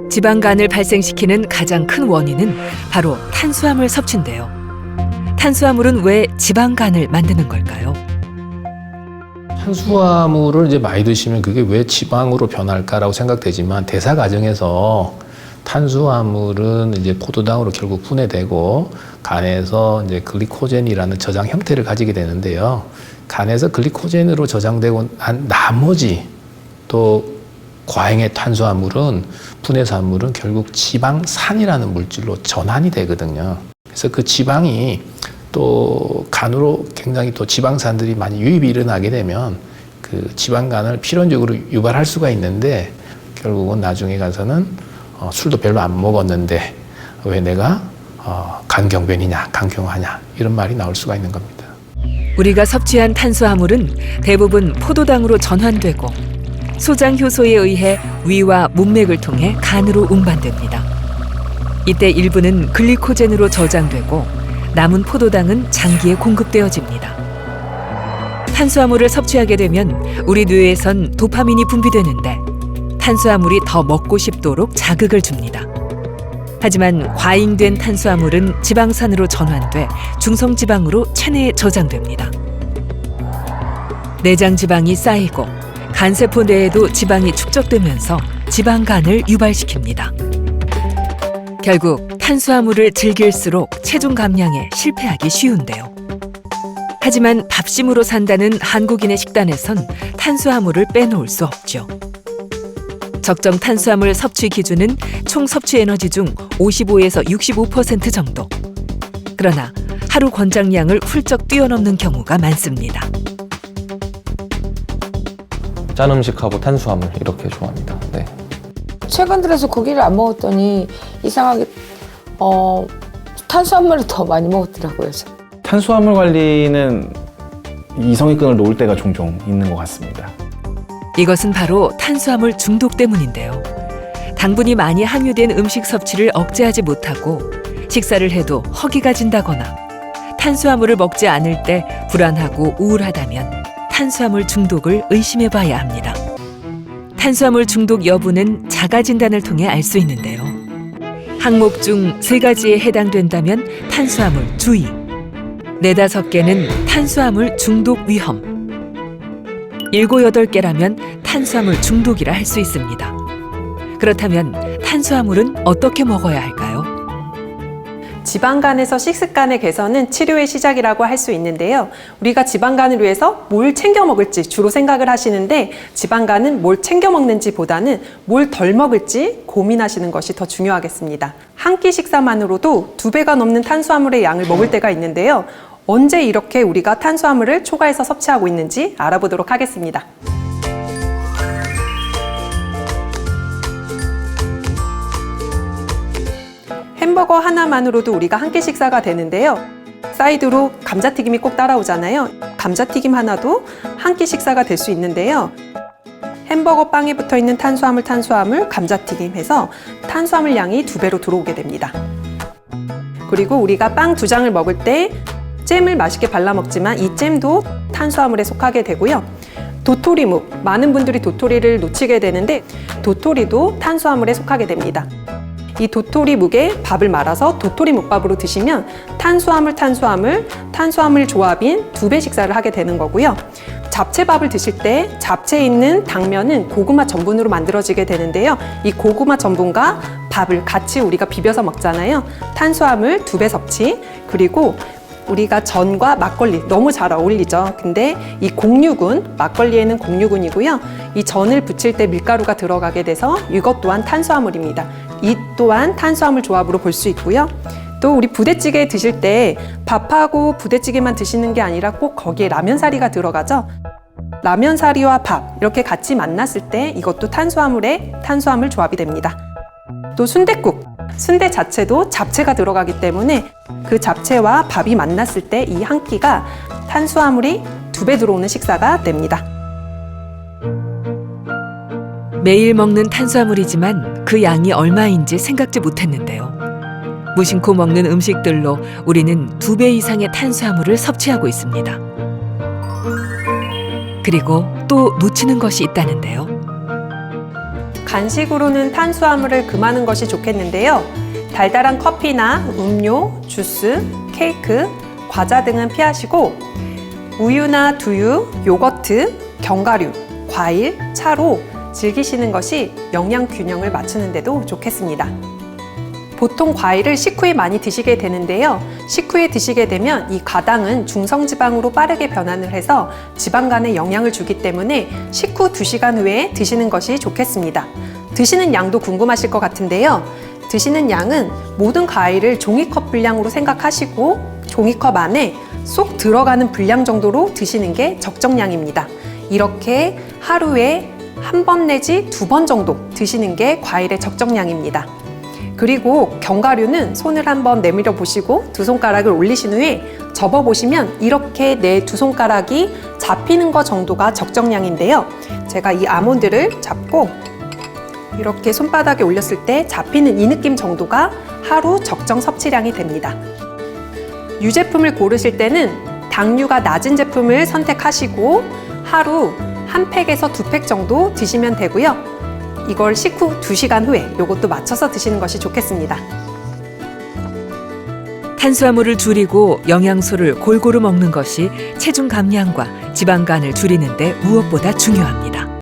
지방간을 발생시키는 가장 큰 원인은 바로 탄수화물 섭취인데요. 탄수화물은 왜 지방간을 만드는 걸까요? 탄수화물을 이제 많이 드시면 그게 왜 지방으로 변할까라고 생각되지만 대사 과정에서 탄수화물은 이제 포도당으로 결국 분해되고 간에서 이제 글리코젠이라는 저장 형태를 가지게 되는데요. 간에서 글리코젠으로 저장되고 난 나머지 또 과행의 탄수화물은 분해산물은 결국 지방산이라는 물질로 전환이 되거든요. 그래서 그 지방이 또 간으로 굉장히 또 지방산들이 많이 유입이 일어나게 되면 그 지방간을 필연적으로 유발할 수가 있는데 결국은 나중에 가서는 술도 별로 안 먹었는데 왜 내가 간경변이냐, 간경화냐 이런 말이 나올 수가 있는 겁니다. 우리가 섭취한 탄수화물은 대부분 포도당으로 전환되고 소장 효소에 의해 위와 문맥을 통해 간으로 운반됩니다. 이때 일부는 글리코젠으로 저장되고 남은 포도당은 장기에 공급되어집니다. 탄수화물을 섭취하게 되면 우리 뇌에선 도파민이 분비되는데 탄수화물이 더 먹고 싶도록 자극을 줍니다. 하지만 과잉된 탄수화물은 지방산으로 전환돼 중성지방으로 체내에 저장됩니다. 내장 지방이 쌓이고 간세포 내에도 지방이 축적되면서 지방간을 유발시킵니다. 결국 탄수화물을 즐길수록 체중 감량에 실패하기 쉬운데요. 하지만 밥심으로 산다는 한국인의 식단에선 탄수화물을 빼놓을 수 없죠. 적정 탄수화물 섭취 기준은 총 섭취 에너지 중 55에서 65% 정도. 그러나 하루 권장량을 훌쩍 뛰어넘는 경우가 많습니다. 짠 음식하고 탄수화물 이렇게 좋아합니다. 네. 최근 들어서 고기를 안 먹었더니 이상하게 탄수화물을 더 많이 먹었더라고요. 탄수화물 관리는 이성의끈을 놓을 때가 종종 있는 것 같습니다. 이것은 바로 탄수화물 중독 때문인데요. 당분이 많이 함유된 음식 섭취를 억제하지 못하고 식사를 해도 허기가 진다거나 탄수화물을 먹지 않을 때 불안하고 우울하다면 탄수화물 중독을 의심해 봐야 합니다. 탄수화물 중독 여부는 자가 진단을 통해 알 수 있는데요. 항목 중 3가지에 해당된다면 탄수화물 주의, 4-5개는 탄수화물 중독 위험, 7-8개라면 탄수화물 중독이라 할 수 있습니다. 그렇다면 탄수화물은 어떻게 먹어야 할까요? 지방간에서 식습관의 개선은 치료의 시작이라고 할 수 있는데요. 우리가 지방간을 위해서 뭘 챙겨 먹을지 주로 생각을 하시는데 지방간은 뭘 챙겨 먹는지 보다는 뭘 덜 먹을지 고민하시는 것이 더 중요하겠습니다. 한 끼 식사만으로도 2배가 넘는 탄수화물의 양을 먹을 때가 있는데요. 언제 이렇게 우리가 탄수화물을 초과해서 섭취하고 있는지 알아보도록 하겠습니다. 햄버거 하나만으로도 우리가 한 끼 식사가 되는데요. 사이드로 감자튀김이 꼭 따라오잖아요. 감자튀김 하나도 한 끼 식사가 될 수 있는데요. 햄버거 빵에 붙어 있는 탄수화물, 감자튀김 해서 탄수화물 양이 2배로 들어오게 됩니다. 그리고 우리가 빵 2장을 먹을 때 잼을 맛있게 발라 먹지만 이 잼도 탄수화물에 속하게 되고요. 도토리묵, 많은 분들이 도토리를 놓치게 되는데 도토리도 탄수화물에 속하게 됩니다. 이 도토리묵에 밥을 말아서 도토리묵밥으로 드시면 탄수화물 조합인 2배 식사를 하게 되는 거고요. 잡채밥을 드실 때 잡채에 있는 당면은 고구마 전분으로 만들어지게 되는데요. 이 고구마 전분과 밥을 같이 우리가 비벼서 먹잖아요. 탄수화물 2배 섭취, 그리고 우리가 전과 막걸리 너무 잘 어울리죠. 근데 이 공유군, 막걸리에는 공유군이고요. 이 전을 부칠 때 밀가루가 들어가게 돼서 이것 또한 탄수화물입니다. 이 또한 탄수화물 조합으로 볼 수 있고요. 또 우리 부대찌개 드실 때 밥하고 부대찌개만 드시는 게 아니라 꼭 거기에 라면사리가 들어가죠. 라면사리와 밥 이렇게 같이 만났을 때 이것도 탄수화물 조합이 됩니다. 또 순댓국, 순대 자체도 잡채가 들어가기 때문에 그 잡채와 밥이 만났을 때 이 한 끼가 탄수화물이 2배 들어오는 식사가 됩니다. 매일 먹는 탄수화물이지만 그 양이 얼마인지 생각지 못했는데요. 무심코 먹는 음식들로 우리는 2배 이상의 탄수화물을 섭취하고 있습니다. 그리고 또 놓치는 것이 있다는데요. 간식으로는 탄수화물을 금하는 것이 좋겠는데요. 달달한 커피나 음료, 주스, 케이크, 과자 등은 피하시고 우유나 두유, 요거트, 견과류, 과일, 차로 즐기시는 것이 영양 균형을 맞추는 데도 좋겠습니다. 보통 과일을 식후에 많이 드시게 되는데요. 식후에 드시게 되면 이 과당은 중성지방으로 빠르게 변환을 해서 지방간에 영향을 주기 때문에 식후 2시간 후에 드시는 것이 좋겠습니다. 드시는 양도 궁금하실 것 같은데요. 드시는 양은 모든 과일을 종이컵 분량으로 생각하시고 종이컵 안에 쏙 들어가는 분량 정도로 드시는 게 적정량입니다. 이렇게 하루에 1번 내지 2번 정도 드시는 게 과일의 적정량입니다. 그리고 견과류는 손을 한번 내밀어 보시고 2손가락을 올리신 후에 접어 보시면 이렇게 내 2손가락이 잡히는 것 정도가 적정량인데요. 제가 이 아몬드를 잡고 이렇게 손바닥에 올렸을 때 잡히는 이 느낌 정도가 하루 적정 섭취량이 됩니다. 유제품을 고르실 때는 당류가 낮은 제품을 선택하시고 하루 1팩에서 2팩 정도 드시면 되고요. 이걸 식후 2시간 후에 이것도 맞춰서 드시는 것이 좋겠습니다. 탄수화물을 줄이고 영양소를 골고루 먹는 것이 체중 감량과 지방간을 줄이는 데 무엇보다 중요합니다.